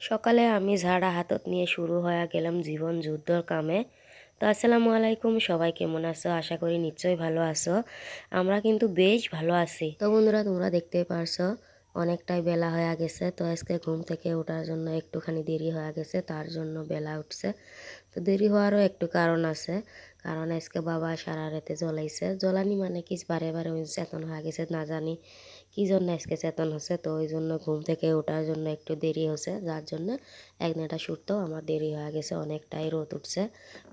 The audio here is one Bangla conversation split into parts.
সকালে আমি ঝাড়া হাতত নিয়ে শুরু হয়ে গেলাম জীবন যুদ্ধর কামে। তো আসসালামু আলাইকুম, সবাই কেমন আছো? আশা করি নিশ্চয়ই ভালো আছো। আমরা কিন্তু বেশ ভালো আছি। তো বন্ধুরা, তোমরা দেখতেই পারছো অনেকটাই বেলা হয়ে গেছে। তো আজকে ঘুম থেকে ওঠার জন্য একটুখানি দেরি হয়ে গেছে, তার জন্য বেলা উঠছে। তো দেরি হওয়ারও একটু কারণ আছে, কারণ আজকে বাবা সারা রাতে জ্বলাইছে। জ্বলানি মানে কি, বারে বারে চেতন হয়ে গেছে, না জানি কি জন্য আজকে চেতন হচ্ছে। তো ওই জন্য ঘুম থেকে ওঠার জন্য একটু দেরি হচ্ছে, যার জন্য এক নেটা শুটতেও আমার দেরি হয়ে গেছে। অনেকটাই রোদ উঠছে,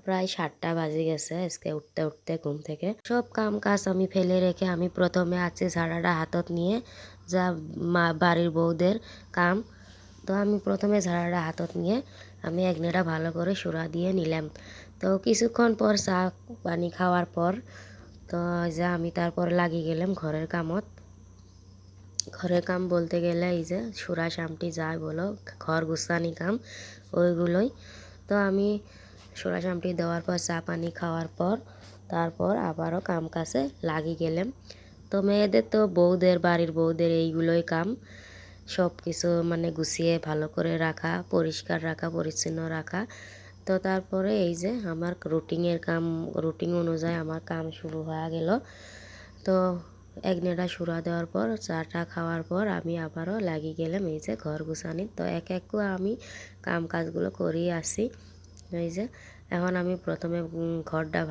প্রায় 7টা বাজে গেছে আজকে উঠতে উঠতে ঘুম থেকে। সব কাম কাজ আমি ফেলে রেখে আমি প্রথমে আছি ঝাড়াটা হাতত নিয়ে, যা বাড়ির বউদের কাম। তো আমি প্রথমে ঝাড়াটা হাতত নিয়ে আমি এক নেটা ভালো করে সুরা দিয়ে নিলাম। তো কিছুক্ষণ পর চা পানি খাওয়ার পর তো যা আমি তারপর লাগি গেলাম ঘরের কামত। ঘরের কাম বলতে গেলে এই যে সুরা শামটি যাই বলো, ঘর গুছানি কাম ওইগুলোই। তো আমি সুরা শামটি দেওয়ার পর চা পানি খাওয়ার পর তারপর আবারও কাম কাজে লাগি গেলাম। তো মেয়েদের তো বউদের, বাড়ির বউদের এইগুলোই কাম, সব কিছু মানে গুছিয়ে ভালো করে রাখা, পরিষ্কার রাখা, পরিচ্ছন্ন রাখা। তো তারপরে এই যে আমার রুটিনের কাম, রুটিন অনুযায়ী আমার কাম শুরু হয়ে গেল। তো এক নেড়া সুরা দেওয়ার পর চাটা খাওয়ার পর আমি আবারও লাগি গেলাম এই যে ঘর গুছানি। তো এক এক করে আমি কাম কাজগুলো করিয়ে আসি। এই যে এখন আমি প্রথমে ঘরটা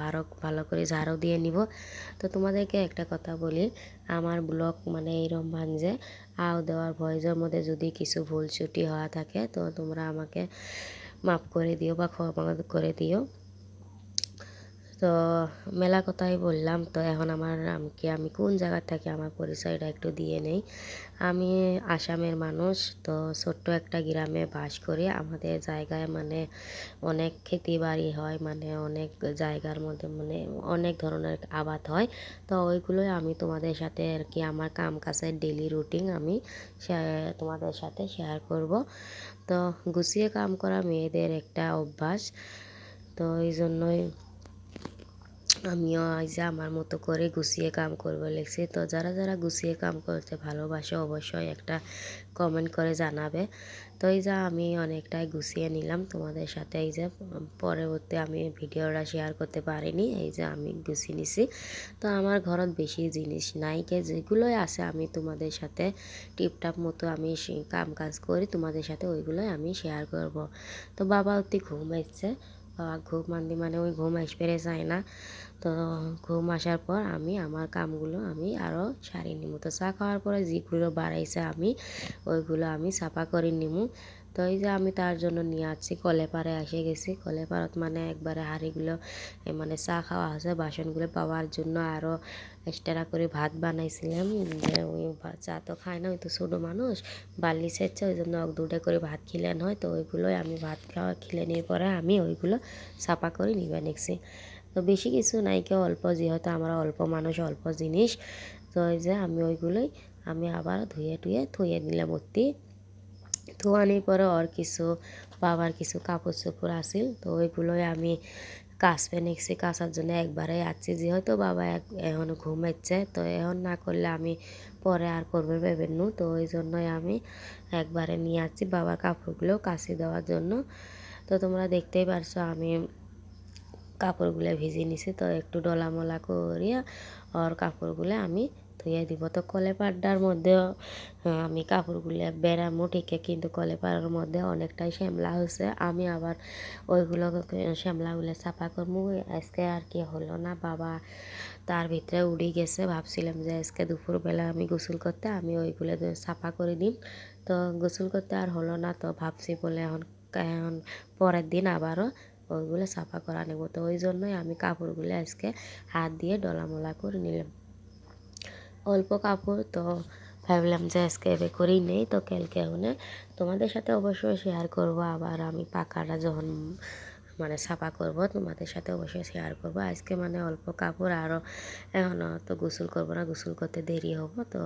ভালো করে ঝাড়ু দিয়ে নিব। তো তোমাদেরকে একটা কথা বলি, আমার ব্লগ মানে এইরকম ভাঙছে, আও দেওয়ার ভয়েসের মধ্যে যদি কিছু ভুল ত্রুটি হওয়া থাকে তো তোমরা আমাকে মাফ করে দিও বা ক্ষমা করে দিও। তো মেলা কথাই বললাম। তো এখন আমি কোন জায়গার থাকি আমার পরিচয়টা একটু দিয়ে নেই। আমি আসামের মানুষ। তো ছোট্ট একটা গ্রামে বাস করি। আমাদের জায়গায় মানে অনেক খেতি বাড়ি হয়, মানে অনেক জায়গার মধ্যে মানে অনেক ধরনের আবাদ হয়। তো ওইগুলোই আমি তোমাদের সাথে আর কি আমার কাম কাজের ডেলি রুটিন আমি তোমাদের সাথে শেয়ার করব। তো গুছিয়ে কাম করা মেয়েদের একটা অভ্যাস। তো এই জন্যই আমিও আজ আমার মতো করে গুছিয়ে কাম করবে লেগছি। তো যারা যারা গুছিয়ে কাম করতে ভালোবাসে অবশ্যই একটা কমেন্ট করে জানাবে। তো এই যে আমি অনেকটাই গুছিয়ে নিলাম তোমাদের সাথে। এই যে পরবর্তী আমি ভিডিওটা শেয়ার করতে পারিনি, এই যে আমি গুছিয়ে নিছি। তো আমার ঘরত বেশি জিনিস নাই, কে যেগুলোই আছে আমি তোমাদের সাথে টিপটাপ মতো আমি কাম কাজ করি, তোমাদের সাথে ওইগুলোই আমি শেয়ার করব। তো বাবা অতি ঘুম আসছে, ঘুম মানে ওই ঘুম আসবে চায় না। তো ঘুম আসার পর আমি আমার কামগুলো আমি আরও সারি নিব। তো চা খাওয়ার পরে যেগুলো বাড়াইছে আমি ওইগুলো আমি সাফা করে নিমু। তো এই যে আমি তার জন্য নিয়ে আসছি, কলেপারে এসে গেছি। কলেপারত মানে একবারে হাঁড়িগুলো মানে চা খাওয়া আছে বাসনগুলো পাওয়ার জন্য আরও এক্সট্রা করে ভাত বানাইছিলাম। যে ওই চা তো খায় না, ওই তো ছোটো মানুষ, বার্লি সেচ্ছে, ওই জন্য দুটা করে ভাত খিলেন হয়। তো ওইগুলোই আমি ভাত খাওয়া খিলে নিয়ে পরে আমি ওইগুলো সাফা করে নিবে নিচ্ছি। তো বেশি কিছু নাই, কেউ অল্প, যেহেতু আমরা অল্প মানুষ অল্প জিনিস। তো এই যে আমি ওইগুলোই আমি আবার ধুয়ে টুয়ে থুয়ে দিলাম অতি। ধোয়ানির পরে ওর কিছু বাবার কিছু কাপড় চোপড় আসিল, তো ওইগুলোই আমি কাচবে নিচ্ছি। কাচার জন্য একবারে আসছি, যেহেতু বাবা এখন ঘুমাচ্ছে। তো এখন না করলে আমি পরে আর করবে ভেবেন নু। তো ওই জন্যই আমি একবারে নিয়ে আসছি বাবার কাপড়গুলো কাচি দেওয়ার জন্য। তো তোমরা দেখতেই পারছো আমি কাপড়গুলো ভিজিয়ে নিছি। তো একটু ডলামলা করিয়া আর কাপড়গুলো আমি ধুয়ে দিব। তো কলেপাড়ার মধ্যেও আমি কাপড়গুলো বেড়ামো ঠিকই, কিন্তু কলেপাড়ার মধ্যে অনেকটাই শ্যামলা হয়েছে। আমি আবার ওইগুলো শ্যামলাগুলো সাফা করবো। আজকে আর কি হলো না, বাবা তার ভিতরে উড়ে গেছে। ভাবছিলাম যে আজকে দুপুরবেলা আমি গোসল করতে আমি ওইগুলো সাফা করে দিই। তো গোসল করতে আর হলো না। তো ভাবছি বলে এখন এখন পরের দিন আবারও ওইগুলো সাফা করা নেব। তো ওই জন্যই আমি কাপড়গুলো আজকে হাত দিয়ে ডলামলা করে নিলাম। অল্প কাপড়, তো ভাবলাম যে আজকে এবার করেই নেই। তো কালকে তোমাদের সাথে অবশ্যই শেয়ার করব। আবার আমি পাকাটা যখন মানে সাফা করব তোমাদের সাথে অবশ্যই শেয়ার করব। আজকে মানে অল্প কাপড়, আরও এখন তো গোসল করব না, গোসল করতে দেরি হব। তো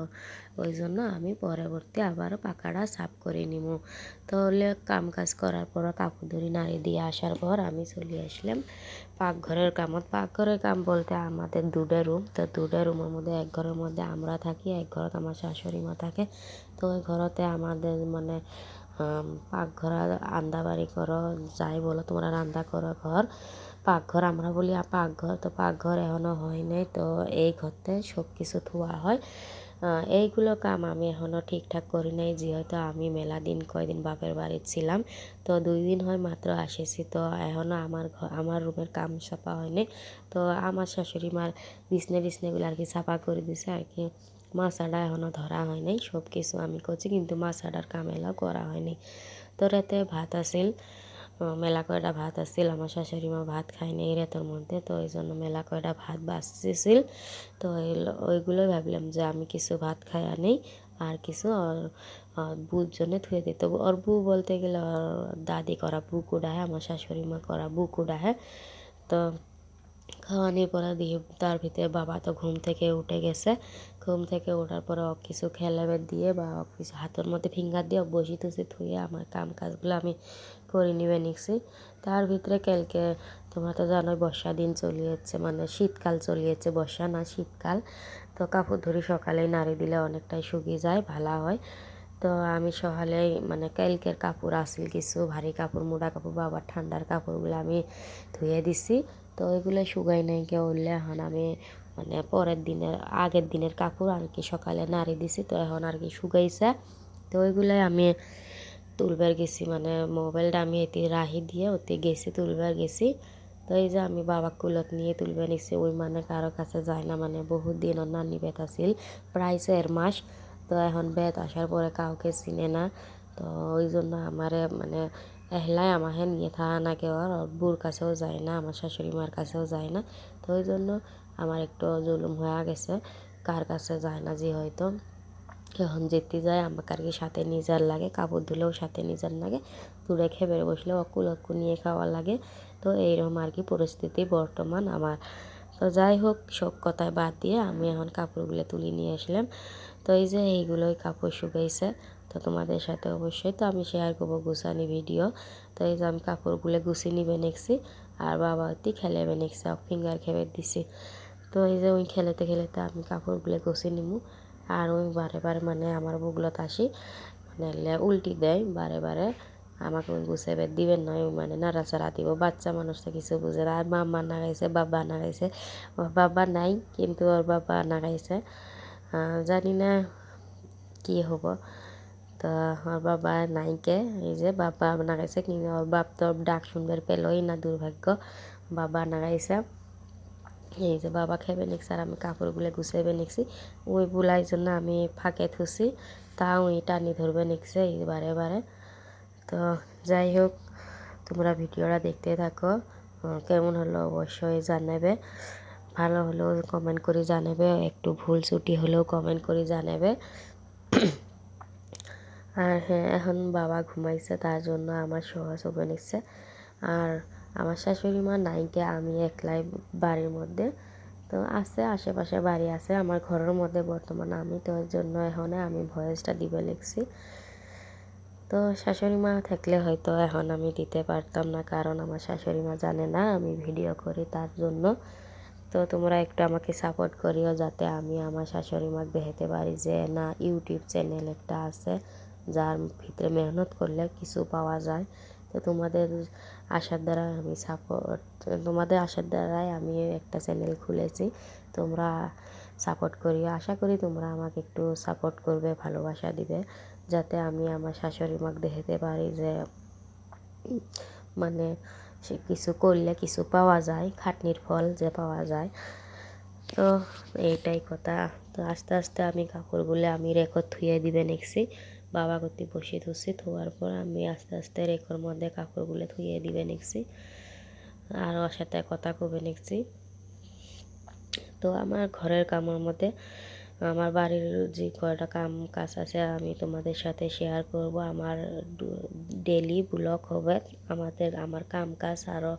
ওই জন্য আমি পরবর্তী আবারও পাকাটা সাফ করে নিব। তাহলে কাম কাজ করার পর কাপড় ধরি নাড়ি দিয়ে আসার পর আমি চলে আসলাম পাকঘরের কামত। পাকঘরের কাম বলতে আমাদের দুটো রুম। তো দুটো রুমের মধ্যে এক ঘরের মধ্যে আমরা থাকি, এক ঘরত আমার শাশুড়ি মা থাকে। তো ওই ঘরতে আমাদের মানে পাকঘর আন্দা বাড়ি করো, যাই বলো তোমরা রান্না করো ঘর, পাকঘর আমরা বলি পাকঘর, তো পাকঘর এখনও হয় নাই। তো এই ঘরতে সব কিছু ধোয়া হয়। এইগুলো কাম আমি এখনও ঠিকঠাক করি নাই, যেহেতু আমি মেলা দিন কয়দিন বাপের বাড়ি ছিলাম, তো 2 দিন হয় মাত্র আসেছি। তো এখনও আমার রুমের কাম সাফা হয়নি। তো আমার শাশুড়ি মার বিছনেগুলো আর কি সাফা করে দিছে আর কি। মাছাটা এখনও ধরা হয় নাই, সব কিছু আমি করছি, কিন্তু মাছাটার কামেলা করা হয়নি। তো রাতে ভাত আসিল, মেলা কয়টা ভাত আসছিল, আমার শাশুড়ি মা ভাত খায়নি এই রাতের মধ্যে, তো এই জন্য মেলা কয়টা ভাত বাঁচতেছিল। তো ওইগুলোই ভাবলাম যে আমি কিছু ভাত খাই আনি, আর কিছু বুর জন্য থুয়ে দিত। ওর বউ বলতে গেলে ওর দাদি করা বুকু ডাহে, আমার শাশুড়ি মা করা বুকু ডাহে। তো খাওয়ানোর পরে দিয়ে তার ভিতরে বাবা তো ঘুম থেকে উঠে গেছে। ঘুম থেকে ওঠার পরে কিছু খেলাবে দিয়ে বা কিছু হাতের মধ্যে ফিঙ্গার দিয়ে বসি তুসি থুয়ে আমার কাম কাজগুলো আমি করে নিবে নিচ্ছি। তার ভিতরে কালকে তোমরা তো জানোই বর্ষা দিন চলিয়েছে, মানে শীতকাল চলিয়েছে, বর্ষা না শীতকাল। তো কাপড় ধরি সকালেই নাড়ি দিলে অনেকটাই শুকিয়ে যায়, ভালো হয়। তো আমি সকালেই মানে কালকের কাপড় আসিল কিছু ভারী কাপড়, মোটা কাপড়, বাবার ঠান্ডার কাপড়গুলো আমি ধুয়ে দিছি। তো ওইগুলো শুকাই নাই কেউ উঠলে এখন আমি মানে আগের দিনের কাপড় আর কি সকালে নাড়ি দিছি, তো এখন আর কি শুকাইছে। তো ওইগুলোই আমি তুলবার গেছি, মানে মোবাইলটা আমি এতে রাহি দিয়ে ওতে গেছি, তুলবার গেছি। তো এই যে আমি বাবা কুলত নিয়ে তুলবে নিছি, ওই মানে কারো কাছে যায় না, মানে বহুত দিন ওর নানি বেত আসিল, প্রায় 4 মাস। তো এখন বেত আসার পরে কাউকে চিনে না। তো ওই জন্য আমারে মানে এহলাই আমাকে নিয়ে থাকা না কেউ, আর বুর কাছেও যায় না, আমার শাশুড়ি মার কাছেও যায় না। তো ওই জন্য আমার একটু জুলুম হয়ে গেছে, কার কাছে যায় না, যে হয়তো এখন যেতে যায় আমাকে আর কি সাথে নিজের লাগে, কাপড় ধুলেও সাথে নিজের লাগে, দূরে খেয়ে বসলেও অক্কু নিয়ে খাওয়া লাগে। তো এইরকম আর কি পরিস্থিতি বর্তমান আমার। তো যাই হোক, সব কথায় বাদ দিয়ে আমি এখন কাপড়গুলো তুলে নিয়ে আসলাম। তো এই যে এইগুলোই কাপড় শুকাইছে, তো তোমাদের সাথে অবশ্যই তো আমি শেয়ার করবো গুছানি ভিডিও। তো এই যে আমি কাপড়গুলো গুছিয়ে নিবে নেছি, আর বাবা অতি খেলেবে নেছি, ফিঙ্গার খেবে দিছি। তো এই যে ওই খেলেতে খেলেতে আমি কাপড়গুলো গুছিয়ে নিমু। আর ওই বারে মানে আমার বুগলত আসি মানে উল্টি দেয় বারে আমাকে ওই গুছাইবে দিবেন নয়, মানে নাড়াচাড়া দিব। বাচ্চা মানুষ তো কিছু বুঝে না, আর মাম্মা নাগাইছে, বাবা নাগাইছে, ওর বাবা নাই কিন্তু ওর বাবা নাগাইছে, জানি না কি হব। তো ওর বাবা নাইকে, এই যে বাবা নাগাইছে, কিন্তু ওর বাপ তো ডাক শুনবার পেলই না, দুর্ভাগ্য, বাবা নাগাইছে। এই যে বাবা খেবে নিকছে, আর আমি কাপড়গুলো গুছাইবে নিকছি, ওই বুলাই জন্য আমি ফাঁকে থুছি, তাও ওই টানি ধরবে নিকছে এই বারে। তো যাই হোক, তোমরা ভিডিওটা দেখতে থাকো, কেমন হলো অবশ্যই জানাবে, ভালো হলেও কমেন্ট করে জানাবে, একটু ভুল ত্রুটি হলেও কমেন্ট করে জানাবে। আর হ্যাঁ, এখন বাবা ঘুমাইছে, তার জন্য আমার সহজ হবে নিচ্ছে। আর আমার শাশুড়ি মা নাইকে, আমি একলাই বাড়ির মধ্যে। তো আছে আশেপাশে বাড়ি আছে, আমার ঘরের মধ্যে বর্তমানে আমি, তো ওর জন্য এখন আমি ভয়েসটা দিবে লিখছি। তো শাশুড়ি মা থাকলে হয়তো এখন আমি দিতে পারতাম না, কারণ আমার শাশুড়ি মা জানে না আমি ভিডিও করি, তার জন্য। তো তোমরা একটু আমাকে সাপোর্ট করিও, যাতে আমি আমার শাশুড়ি মাকে দেখাতে পারি যে না, ইউটিউব চ্যানেল একটা আছে যার ভিতরে মেহনত করলে কিছু পাওয়া যায়। তো তোমাদের আশার দ্বারা আমি তোমাদের আশার দ্বারাই আমি একটা চ্যানেল খুলেছি। তোমরা সাপোর্ট করিও, আশা করি তোমরা আমাকে একটু সাপোর্ট করবে, ভালোবাসা দিবে, যাতে আমি আমার শাশুড়ি মাকে দেখাতে পারি যে মানে সে কিছু করলে কিছু পাওয়া যায়, খাটনির ফল যে পাওয়া যায়। তো এইটাই কথা। তো আস্তে আস্তে আমি কাপড়গুলো আমি রেকর্ড থুয়ে দিবে নিচ্ছি, বাবা করতে বসে ধুচ্ছি, ধোয়ার পর আমি আস্তে আস্তে রেকর মধ্যে কাপড়গুলো ধুয়ে দিবে নিচ্ছি, আর ওর সাথে কথা কবে নিচ্ছি। তো আমার ঘরের কামের মধ্যে আমার বাড়ির যে কয়টা কাম কাজ আছে আমি তোমাদের সাথে শেয়ার করব। আমার ডেলি ব্লগ হবে, আমার কাম কাজ আরও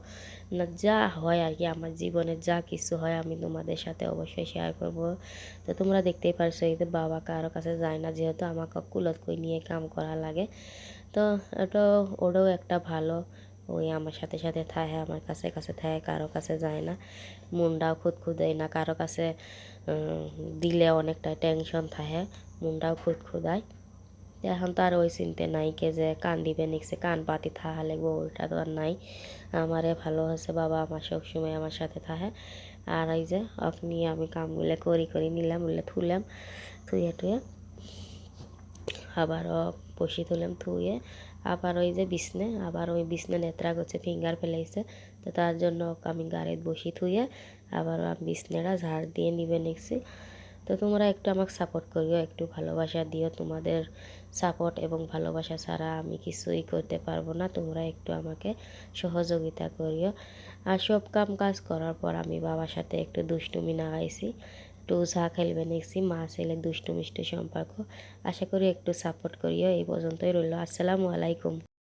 যা হয় আর কি, আমার জীবনে যা কিছু হয় আমি তোমাদের সাথে অবশ্যই শেয়ার করব। তো তোমরা দেখতেই পারছো, এই যে বাবা কারো কাছে যায় না, যেহেতু আমাকে কুলত কই নিয়ে কাম করা লাগে। তো ওটাও একটা ভালো, ওই আমার সাথে সাথে থাকে, আমার কাছে থাকে, কারো কাছে যায় না, মনটাও খুদখুদায় না, কারো কাছে দিলে অনেকটা টেনশন থাকে, মনটাও খুদখুদায়। এখন তো আর ওই চিনতে নাই কে যে কান দিবে নিকছে কান পাতি থাহা লাগবো ওইটা তো আর নাই। আমারে ভালো হচ্ছে বাবা আমার সবসময় আমার সাথে থাকে। আর এই যে আপনি আমি কামগুলো করি নিলাম বলে থুলাম, থুয়ে টুয়ে আবারও বসি তুলাম, থুয়ে আবার ওই যে বিছনে আবার ওই বিছনে নেত্রা করছে ফিঙ্গার ফেলাইছে। তো তার জন্য আমি গাড়িত বসি থুয়ে আবার বিছনেটা ঝাড় দিয়ে নিবে নিচ্ছি। তো তোমরা একটু আমাকে সাপোর্ট করিও, একটু ভালোবাসা দিও। তোমাদের সাপোর্ট এবং ভালোবাসা ছাড়া আমি কিছুই করতে পারবো না। তোমরা একটু আমাকে সহযোগিতা করিও। আর সব কাম কাজ করার পর আমি বাবার সাথে একটু দুষ্টুমি নাগাইছি, একটু চা খেলবে নিচ্ছি। মা ছেলে দুষ্টু মিষ্টি সম্পর্ক। আশা করি একটু সাপোর্ট করিও। এই পর্যন্তই রইল। আসসালামু আলাইকুম।